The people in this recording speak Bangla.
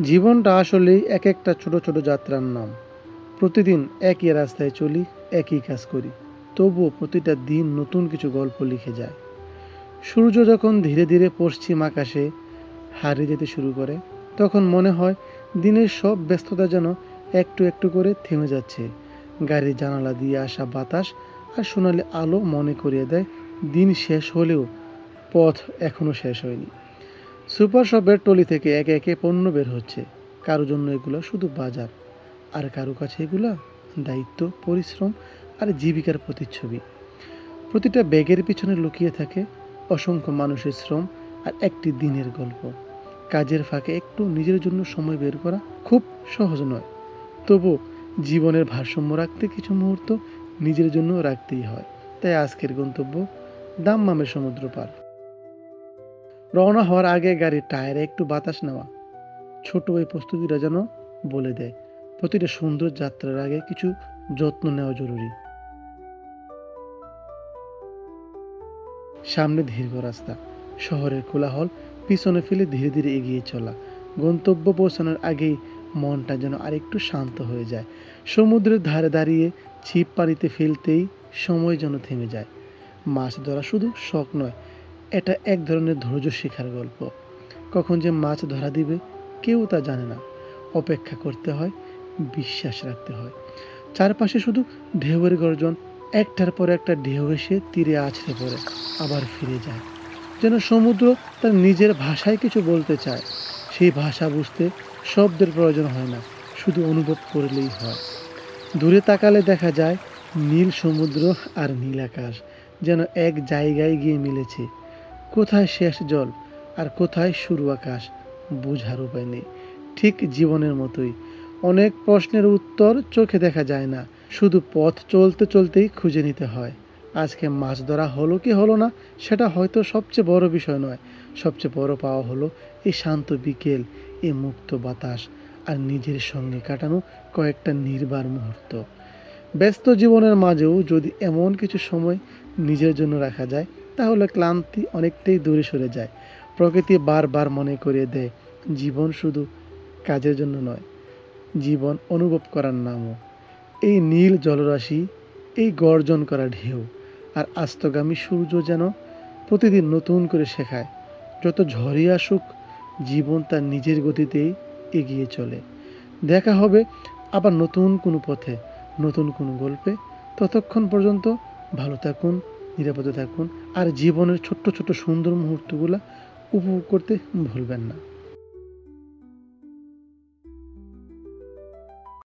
জীবনটা আসলেই এক একটা ছোট ছোট যাত্রার নাম। প্রতিদিন একই রাস্তায় চলি, একই কাজ করি, তবুও প্রতিটা দিন নতুন কিছু গল্প লিখে যায়। সূর্য যখন ধীরে ধীরে পশ্চিম আকাশে হারিয়ে যেতে শুরু করে, তখন মনে হয় দিনের সব ব্যস্ততা যেন একটু একটু করে থেমে যাচ্ছে। গাড়ির জানালা দিয়ে আসা বাতাস আর সোনালি আলো মনে করিয়ে দেয় দিন শেষ হলেও পথ এখনো শেষ হয়নি। সুপার শপের টলি থেকে একে একে পণ্য বের হচ্ছে। কারো জন্য এগুলো শুধু বাজার, আর কারো কাছে এগুলা দায়িত্ব, পরিশ্রম আর জীবিকার প্রতিচ্ছবি। প্রতিটা ব্যাগের পিছনে লুকিয়ে থাকে অসংখ্য মানুষের শ্রম আর একটি দিনের গল্প। কাজের ফাঁকে একটু নিজের জন্য সময় বের করা খুব সহজ নয়, তবু জীবনের ভারসাম্য রাখতে কিছু মুহূর্ত নিজের জন্য রাখতেই হয়। তাই আজকের গন্তব্য দাম্মামের সমুদ্র পার। রওনা হওয়ার আগে গাড়ির টায়ারে একটু বাতাস নেওয়া ছোট ওই প্রস্তুতিটা যেন বলে দেয় প্রতিটা সুন্দর যাত্রার আগে কিছু যত্ন নেওয়া জরুরি। সামনে দীর্ঘ রাস্তা, শহরের কোলাহল পিছনে ফেলে ধীরে ধীরে এগিয়ে চলা। গন্তব্য পৌঁছানোর আগেই মনটা যেন আরেকটু শান্ত হয়ে যায়। সমুদ্রের ধারে দাঁড়িয়ে ছিপ পানিতে ফেলতেই সময় যেন থেমে যায়। মাছ ধরা শুধু শখ নয়, এটা এক ধরনের ধৈর্য শেখার গল্প। কখন যে মাছ ধরা দিবে কেউ তা জানে না। অপেক্ষা করতে হয়, বিশ্বাস রাখতে হয়। চারপাশে শুধু ঢেউয়ের গর্জন, একটার পর একটা ঢেউ এসে তীরে আছড়ে পড়ে, আবার ফিরে যায়। যেন সমুদ্র তার নিজের ভাষায় কিছু বলতে চায়। সেই ভাষা বুঝতে শব্দের প্রয়োজন হয় না, শুধু অনুভব করলেই হয়। দূরে তাকালে দেখা যায় নীল সমুদ্র আর নীল আকাশ যেন এক জায়গায় গিয়ে মিলেছে। কোথায় শেষ জল আর কোথায় শুরু আকাশ বোঝার উপায় নেই। ঠিক জীবনের মতোই অনেক প্রশ্নের উত্তর চোখে দেখা যায় না, শুধু পথ চলতে চলতেই খুঁজে নিতে হয়। আজকে মাছ ধরা হলো কি হলো না সেটা হয়তো সবচেয়ে বড় বিষয় নয়। সবচেয়ে বড় পাওয়া হলো এই শান্ত বিকেল, এই মুক্ত বাতাস আর নিজের সঙ্গে কাটানো কয়েকটা নির্বার মুহূর্ত। ব্যস্ত জীবনের মাঝেও যদি এমন কিছু সময় নিজের জন্য রাখা যায়, তাহলে ক্লান্তি অনেকটাই দূরে সরে যায়। প্রকৃতি বারবার মনে করিয়ে দেয় জীবন শুধু কাজের জন্য নয়, জীবন অনুভব করার নামও। এই নীল জলরাশি, এই গর্জন করা ঢেউ আর আস্তগামী সূর্য যেন প্রতিদিন নতুন করে শেখায় যত ঝড়ই আসুক জীবন তার নিজের গতিতেই এগিয়ে চলে। দেখা হবে আবার নতুন কোনো পথে, নতুন কোনো গল্পে। ততক্ষণ পর্যন্ত ভালো থাকুন, নিরাপদে থাকুন আর জীবনের ছোট্ট ছোট্ট সুন্দর মুহূর্তগুলো উপভোগ করতে ভুলবেন না।